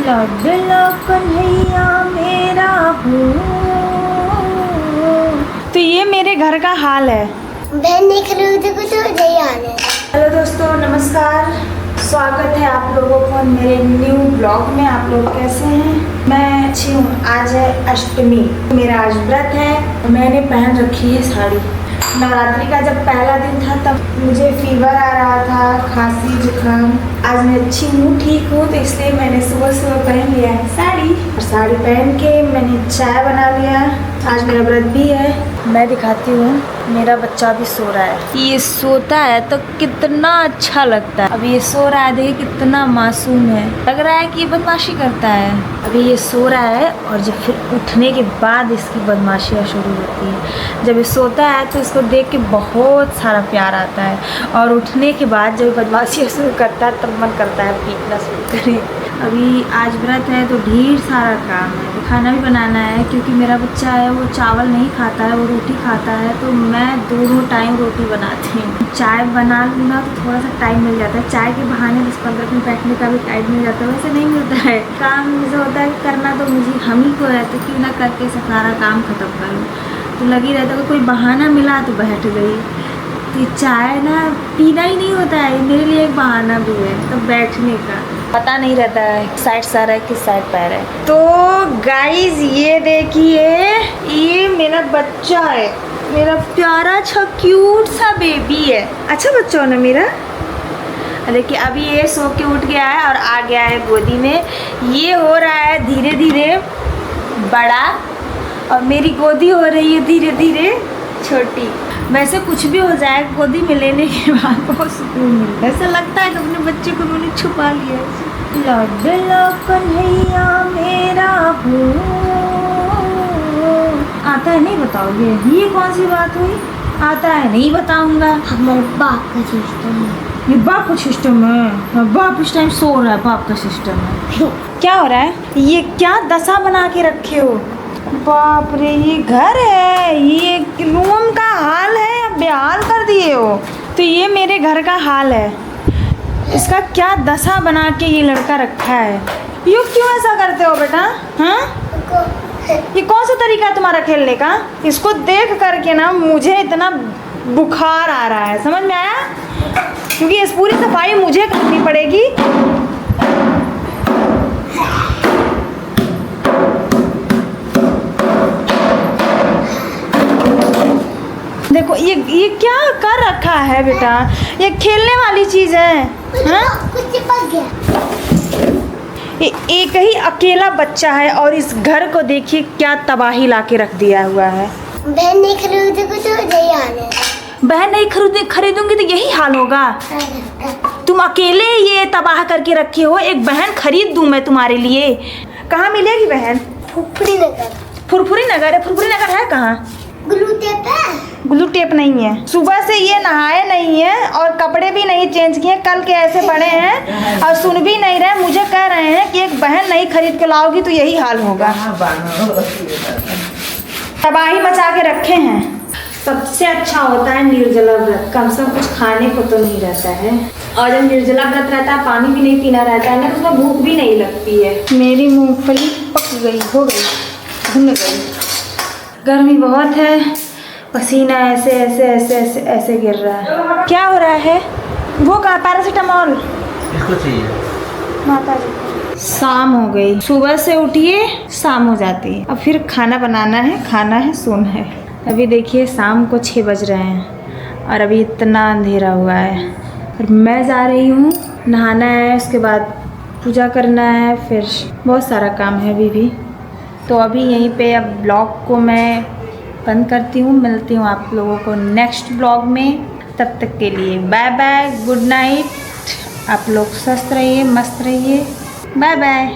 लाडला कन्हैया मेरा हो। तो ये मेरे घर का हाल है। बहन नहीं खरीदे को तो यही हाल है। हेलो दोस्तों, नमस्कार। स्वागत है आप लोगों को मेरे न्यू ब्लॉग में। आप लोग कैसे हैं? मैं अच्छी हूँ। आज है अष्टमी, मेरा आज व्रत है। मैंने पहन रखी है साड़ी। नवरात्रि का जब पहला दिन था तब मुझे फीवर आ रहा था, खांसी जुकाम। आज मैं अच्छी हूँ, ठीक हूँ, तो इसलिए मैंने सुबह सुबह पहन लिया है साड़ी। और साड़ी पहन के मैंने चाय बना लिया। आज मेरा व्रत भी है। मैं दिखाती हूँ, मेरा बच्चा भी सो रहा है। ये सोता है तो कितना अच्छा लगता है। अभी ये सो रहा है, देखिए कितना मासूम है। लग रहा है कि ये बदमाशी करता है। अभी ये सो रहा है और जब फिर उठने के बाद इसकी बदमाशियाँ शुरू होती है। जब ये सोता है तो इसको देख के बहुत सारा प्यार आता है, और उठने के बाद जब बदमाशियाँ शुरू करता है तब मन करता है पीटना शुरू करे। अभी आज व्रत है तो ढेर सारा काम है। खाना भी बनाना है क्योंकि मेरा बच्चा है वो चावल नहीं खाता है, वो रोटी खाता है। तो मैं दोनों टाइम रोटी बनाती हूँ। चाय बना लूँगा तो थोड़ा सा टाइम मिल जाता है। चाय के बहाने 10-15 मिनट बैठने का भी टाइम मिल जाता है। वैसे नहीं मिलता है। काम मुझे होता है करना तो मुझे हम ही को है, तो क्यों ना करके सारा काम ख़त्म करूँ। तो लगी रहता है, कोई बहाना मिला तो बैठ गई। तो चाय ना पीना ही नहीं होता है, मेरे लिए एक बहाना भी है। तो बैठने का पता नहीं रहता है किस साइड सर है किस साइड पैर है। तो गाइज ये देखिए, ये मेरा बच्चा है, मेरा प्यारा सा क्यूट सा बेबी है। अच्छा बच्चा हो ना मेरा। देखिए अभी ये सो के उठ गया है और आ गया है गोदी में। ये हो रहा है धीरे धीरे बड़ा और मेरी गोदी हो रही है धीरे धीरे छोटी। वैसे कुछ भी हो जाए, गोदी में लेने के बाद बहुत सुकून मिलता है। ऐसा लगता है कि अपने बच्चे को मैंने छुपा लिया है। लाडला कन्हैया मेरा हो। आता है नहीं बताओगे? ये कौन सी बात हुई? आता है नहीं बताऊंगा। हमारे बाप का सिस्टम है। ये बाप का सिस्टम है। बाप इस टाइम सो रहा है, बाप का सिस्टम है। क्या हो रहा है? ये क्या दशा बना के रखे हो? बाप रे, ये घर है, ये रूम का हाल है, अब बेहाल कर दिए हो। तो ये मेरे घर का हाल है। इसका क्या दशा बना के ये लड़का रखा है। ये क्यों ऐसा करते हो बेटा? हाँ, ये कौन सा तरीका है तुम्हारा खेलने का? इसको देख करके ना मुझे इतना बुखार आ रहा है, समझ में आया? क्योंकि इस पूरी सफाई मुझे करनी पड़ेगी। देखो ये क्या कर रखा है बेटा? ये खेलने वाली चीज है। कुछ चिपक गया। एक ही अकेला बच्चा है और इस घर को देखिए क्या तबाही ला के रख दिया हुआ है। बहन नहीं खरीदे को तो यही हाल है। बहन नहीं खरीदूंगी तो यही हाल होगा। तुम अकेले ये तबाह करके रखे हो। एक बहन खरीद दूं मैं तुम्हारे लिए? कहाँ मिलेगी बहन? फुरफुरी नगर। फुरफुरी नगर है? फुरफुरी नगर है कहाँ? ग्लू टेप है। ग्लू टेप नहीं है। सुबह से ये नहाए नहीं है और कपड़े भी नहीं चेंज किए, कल के ऐसे पड़े हैं और सुन भी नहीं रहे। मुझे कह रहे हैं कि एक बहन नहीं खरीद के लाओगी तो यही हाल होगा। तबाही मचा के रखे हैं। सबसे अच्छा होता है निर्जला व्रत। कम से कम कुछ खाने को तो नहीं रहता है। और जब निर्जला व्रत रहता है पानी भी नहीं पीना रहता है ना, तो उसमें भूख भी नहीं लगती है। मेरी मूंगफली पक गई, हो गई, भुन गई। गर्मी बहुत है, पसीना ऐसे ऐसे ऐसे ऐसे ऐसे गिर रहा है। क्या हो रहा है? वो कहाँ? पैरासीटामोल किसको चाहिए? माता जी। शाम हो गई, सुबह से उठिए शाम हो जाती है। अब फिर खाना बनाना है, खाना है, सोना है। अभी देखिए शाम को 6 बज रहे हैं और अभी इतना अंधेरा हुआ है। और मैं जा रही हूँ, नहाना है, उसके बाद पूजा करना है, फिर बहुत सारा काम है अभी भी। तो अभी यहीं पे अब ब्लॉग को मैं बंद करती हूँ। मिलती हूँ आप लोगों को नेक्स्ट ब्लॉग में। तब तक के लिए बाय बाय, गुड नाइट। आप लोग स्वस्थ रहिए, मस्त रहिए। Bye bye.